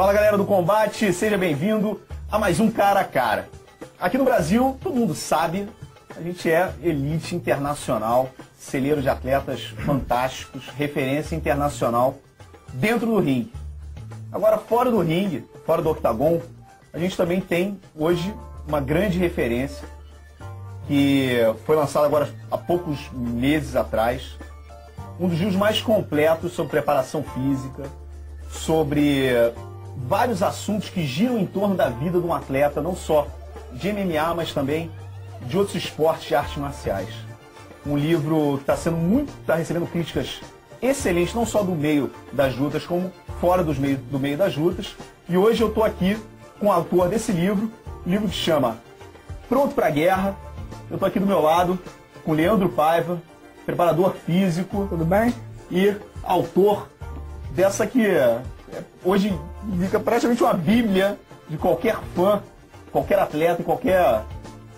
Fala galera do combate, seja bem-vindo a mais um Cara a Cara. Aqui no Brasil, todo mundo sabe, a gente é elite internacional, celeiro de atletas fantásticos, referência internacional dentro do ringue. Agora, fora do ringue, fora do octagon, a gente também tem hoje uma grande referência que foi lançada agora há poucos meses atrás, um dos livros mais completos sobre preparação física, sobre vários assuntos que giram em torno da vida de um atleta, não só de MMA, mas também de outros esportes e artes marciais. Um livro que está recebendo críticas excelentes, não só do meio das lutas, como fora do meio das lutas. E hoje eu estou aqui com o autor desse livro, um livro que chama Pronto para a Guerra. Eu estou aqui do meu lado com Leandro Paiva, preparador físico, tudo bem? E autor dessa que hoje fica praticamente uma bíblia de qualquer fã, qualquer atleta e qualquer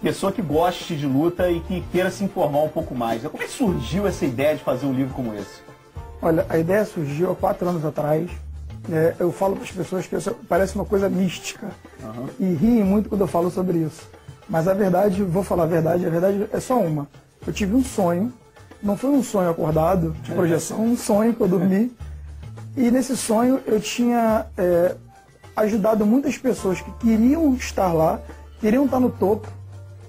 pessoa que goste de luta e que queira se informar um pouco mais. Como é que surgiu essa ideia de fazer um livro como esse? Olha, a ideia surgiu há 4 anos atrás. Eu falo para as pessoas que isso parece uma coisa mística e riem muito quando eu falo sobre isso. Mas a verdade, vou falar a verdade é só uma. Eu tive um sonho, não foi um sonho acordado de projeção, um sonho que eu dormi. E nesse sonho eu tinha ajudado muitas pessoas que queriam estar lá, queriam estar no topo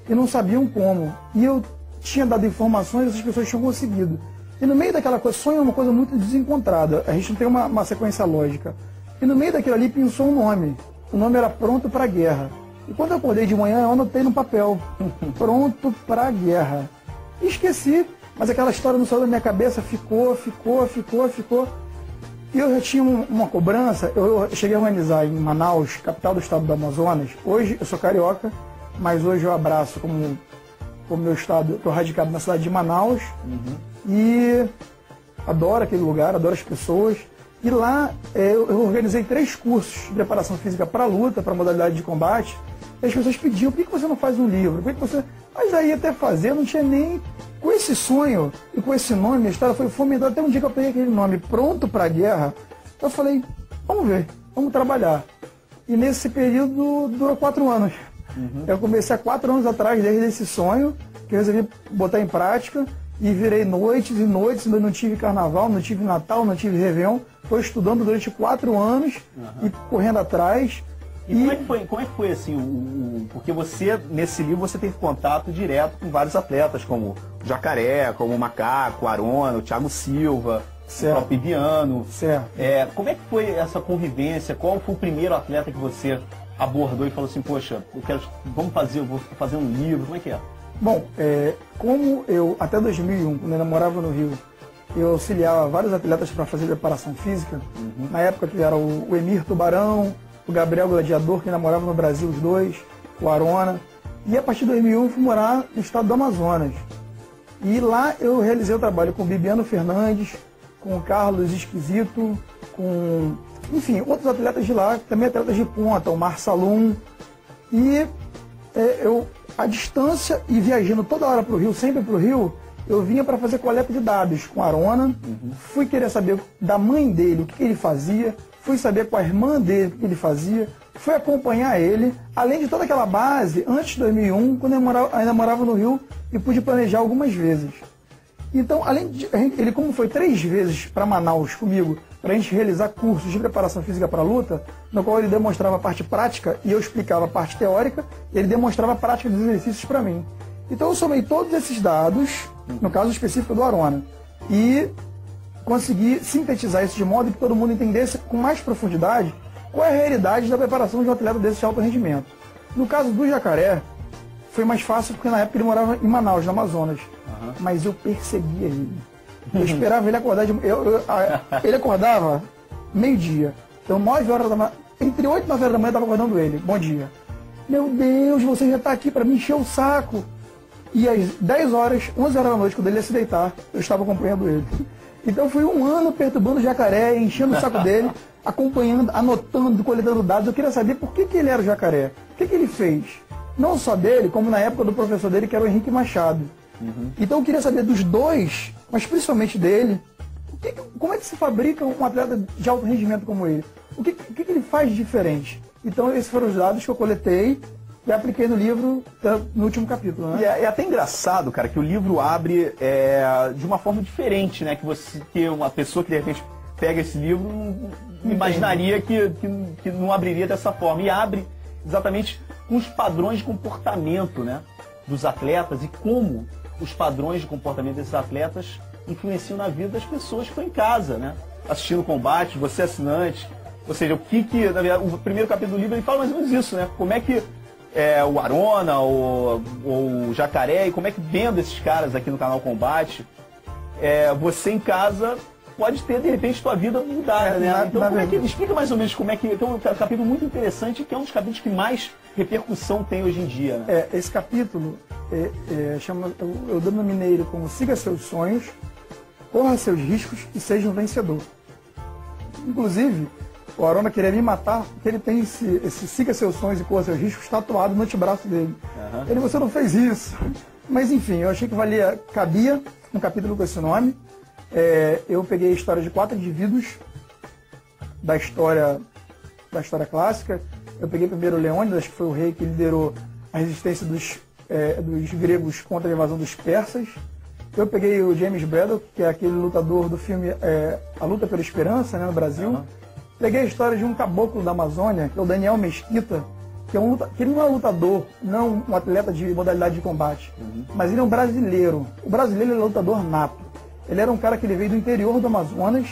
e não sabiam como. E eu tinha dado informações e essas pessoas tinham conseguido. E no meio daquela coisa, sonho é uma coisa muito desencontrada, a gente não tem uma sequência lógica. E no meio daquilo ali pensou um nome. O nome era Pronto para a Guerra. E quando eu acordei de manhã, eu anotei no papel, Pronto para a Guerra. E esqueci, mas aquela história não saiu da minha cabeça, ficou. E eu já tinha uma cobrança, eu cheguei a organizar em Manaus, capital do estado do Amazonas. Hoje eu sou carioca, mas hoje eu abraço como meu estado, estou radicado na cidade de Manaus. E adoro aquele lugar, adoro as pessoas. E lá eu organizei 3 cursos de preparação física para luta, para modalidade de combate. E as pessoas pediam, por que você não faz um livro? Por que você... Mas aí até fazer, eu não tinha nem... Com esse sonho e com esse nome, a história foi fomentada. Até um dia que eu peguei aquele nome, Pronto para a Guerra, eu falei, vamos ver, vamos trabalhar. E nesse período durou 4 anos. Eu comecei há 4 anos atrás, desde esse sonho, que eu resolvi botar em prática. E virei noites e noites, não tive carnaval, não tive Natal, não tive Réveillon. Foi estudando durante 4 anos e correndo atrás. E como é que foi assim, porque você, nesse livro, você teve contato direto com vários atletas, como o Jacaré, como o Macaco, o Arona, o Thiago Silva, o próprio Viviano. Como é que foi essa convivência? Qual foi o primeiro atleta que você abordou e falou assim, poxa, vou fazer um livro, como é que é? Bom, como eu, até 2001, quando eu ainda morava no Rio, eu auxiliava vários atletas para fazer preparação física. Na época que era o Emir Tubarão, o Gabriel Gladiador, que ainda morava no Brasil, os dois, o Arona. E a partir de 2001 fui morar no estado do Amazonas. E lá eu realizei o trabalho com o Bibiano Fernandes, com o Carlos Esquisito, com, enfim, outros atletas de lá, também atletas de ponta, o Marsalum. E à distância e viajando toda hora para o Rio, sempre para o Rio, eu vinha para fazer coleta de dados com a Arona, fui querer saber da mãe dele o que ele fazia, fui saber com a irmã dele o que ele fazia, fui acompanhar ele, além de toda aquela base, antes de 2001, quando eu ainda morava no Rio e pude planejar algumas vezes. Então, além de ele, como foi 3 vezes para Manaus comigo, para a gente realizar cursos de preparação física para a luta, no qual ele demonstrava a parte prática e eu explicava a parte teórica, e ele demonstrava a prática dos exercícios para mim. Então eu somei todos esses dados, no caso específico do Arona, e consegui sintetizar isso de modo que todo mundo entendesse com mais profundidade qual é a realidade da preparação de um atleta desse de alto rendimento. No caso do Jacaré, foi mais fácil porque na época ele morava em Manaus, no Amazonas, mas eu perseguia ele. Eu esperava ele acordar, ele acordava meio-dia. Então 9 horas da manhã, entre 8 e 9 horas da manhã eu estava acordando ele. Bom dia. Meu Deus, você já está aqui para me encher o saco. E às 10 horas, 11 horas da noite, quando ele ia se deitar, eu estava acompanhando ele. Então foi um ano perturbando o Jacaré, enchendo o saco dele, acompanhando, anotando, coletando dados. Eu queria saber por que ele era o Jacaré. O que ele fez? Não só dele, como na época do professor dele, que era o Henrique Machado. Então eu queria saber dos dois, mas principalmente dele, como é que se fabrica um atleta de alto rendimento como ele? O que ele faz de diferente? Então, esses foram os dados que eu coletei e apliquei no livro, no último capítulo, né? E é até engraçado, cara, que o livro abre de uma forma diferente, né? Que uma pessoa que de repente pega esse livro não imaginaria que não abriria dessa forma. E abre exatamente com os padrões de comportamento, né, dos atletas e como os padrões de comportamento desses atletas influenciam na vida das pessoas que estão em casa, né? Assistindo o combate, você assinante. Ou seja, na verdade, o primeiro capítulo do livro ele fala mais ou menos isso, né? Como é que o Arona, ou o Jacaré, e como é que vendo esses caras aqui no canal Combate, você em casa pode ter, de repente, sua vida mudada, né? Então, explica mais ou menos como é que... Então, é um capítulo muito interessante, que é um dos capítulos que mais repercussão tem hoje em dia, né? Esse capítulo, eu denominei ele como Siga Seus Sonhos, Corra Seus Riscos e Seja um Vencedor. Inclusive, o Arona queria me matar, porque ele tem esse Siga Seus Sonhos e Corra Seus Riscos tatuado no antebraço dele. Ele, você não fez isso. Mas, enfim, eu achei que cabia um capítulo com esse nome. Eu peguei a história de 4 indivíduos da história clássica. Eu peguei primeiro Leônidas, que foi o rei que liderou a resistência dos gregos contra a invasão dos persas. Eu peguei o James Braddock, que é aquele lutador do filme A Luta pela Esperança, né, no Brasil. Peguei a história de um caboclo da Amazônia, que é o Daniel Mesquita, que ele não é um lutador, não um atleta de modalidade de combate, mas ele é um brasileiro. O brasileiro é lutador nato. Ele era um cara que ele veio do interior do Amazonas,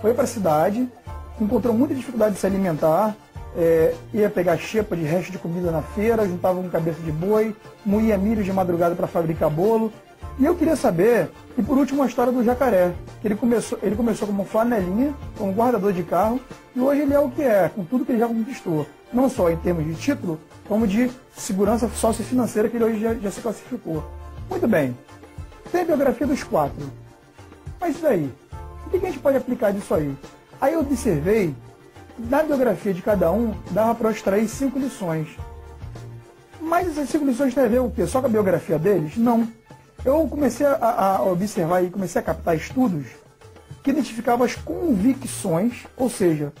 foi para a cidade, encontrou muita dificuldade de se alimentar, ia pegar xepa de resto de comida na feira, juntava com cabeça de boi, moía milho de madrugada para fabricar bolo. E eu queria saber, e por último, a história do Jacaré, que ele começou como flanelinha, como guardador de carro, e hoje ele é o que é, com tudo que ele já conquistou. Não só em termos de título, como de segurança sociofinanceira, que ele hoje já se classificou. Muito bem, tem a biografia dos 4. Mas isso aí, o que a gente pode aplicar disso aí? Aí eu observei, na biografia de cada um, dava para eu extrair 5 lições. Mas essas 5 lições tem a ver o quê? Só com a biografia deles? Não. Eu comecei a observar e comecei a captar estudos que identificavam as convicções, ou seja,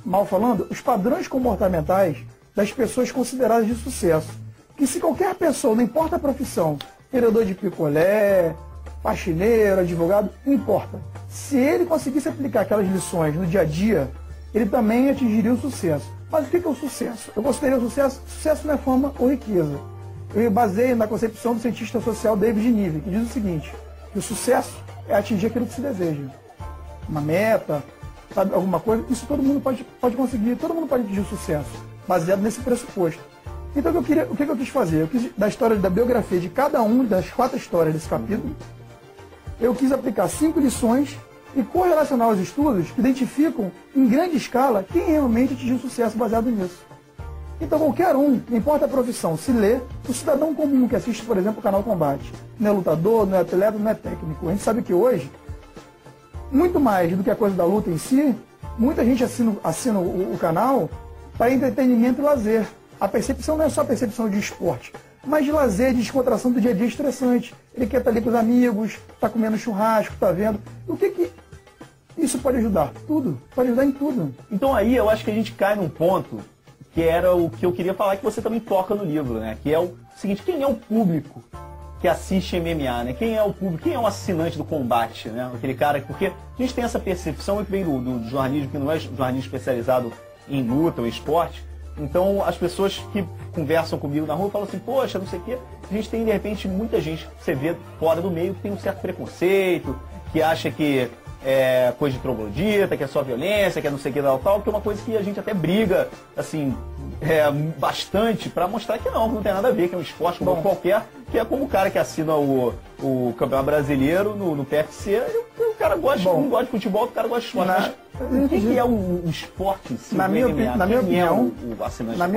mal falando, os padrões comportamentais das pessoas consideradas de sucesso. Que se qualquer pessoa, não importa a profissão, vendedor de picolé, faxineiro, advogado, não importa. Se ele conseguisse aplicar aquelas lições no dia a dia, ele também atingiria o sucesso. Mas o que é o sucesso? Eu considero o sucesso não é fama ou riqueza. Eu me baseio na concepção do cientista social David Niven, que diz o seguinte, que o sucesso é atingir aquilo que se deseja. Uma meta, sabe, alguma coisa, isso todo mundo pode conseguir, todo mundo pode atingir o sucesso, baseado nesse pressuposto. Então o que eu quis fazer? Eu quis, da biografia de cada um das 4 histórias desse capítulo, eu quis aplicar 5 lições e correlacionar os estudos que identificam em grande escala quem realmente atingiu sucesso baseado nisso. Então qualquer um, não importa a profissão, se lê, o cidadão comum que assiste, por exemplo, o canal Combate, não é lutador, não é atleta, não é técnico. A gente sabe que hoje, muito mais do que a coisa da luta em si, muita gente assina o canal para entretenimento e lazer. A percepção não é só a percepção de esporte, mas de lazer, de descontração do dia a dia estressante. Ele quer estar ali com os amigos, está comendo churrasco, está vendo. O que isso pode ajudar? Tudo. Pode ajudar em tudo. Então aí eu acho que a gente cai num ponto que era o que eu queria falar, que você também toca no livro, né? Que é o seguinte, quem é o público que assiste MMA, né? Quem é o público, quem é o assinante do combate, né? Aquele cara, porque a gente tem essa percepção que vem do jornalismo, que não é jornalismo especializado em luta ou esporte. Então as pessoas que conversam comigo na rua falam assim, poxa, não sei o quê. A gente tem, de repente, muita gente que você vê fora do meio que tem um certo preconceito, que acha que é coisa de troglodita, que é só violência, que é não sei o que tal, que é uma coisa que a gente até briga, assim, bastante para mostrar que não tem nada a ver, que é um esporte como qualquer, que é como o cara que assina o Campeonato Brasileiro no PFC, e o cara gosta, um gosta de futebol, o cara gosta de esporte. Mas o que é o esporte em si? Na minha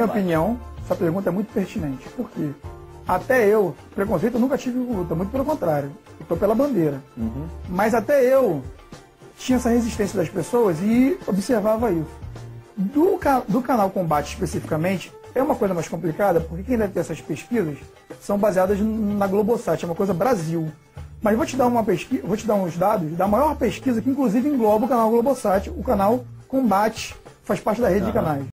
opinião, essa pergunta é muito pertinente. Por quê? Até eu, preconceito eu nunca tive luta, muito pelo contrário. Eu estou pela bandeira. Mas até eu tinha essa resistência das pessoas e observava isso. Do canal Combate especificamente, é uma coisa mais complicada, porque quem deve ter essas pesquisas são baseadas na Globosat, é uma coisa Brasil. Mas vou te dar uns dados da maior pesquisa que inclusive engloba o canal Globosat, o canal Combate faz parte da rede de canais.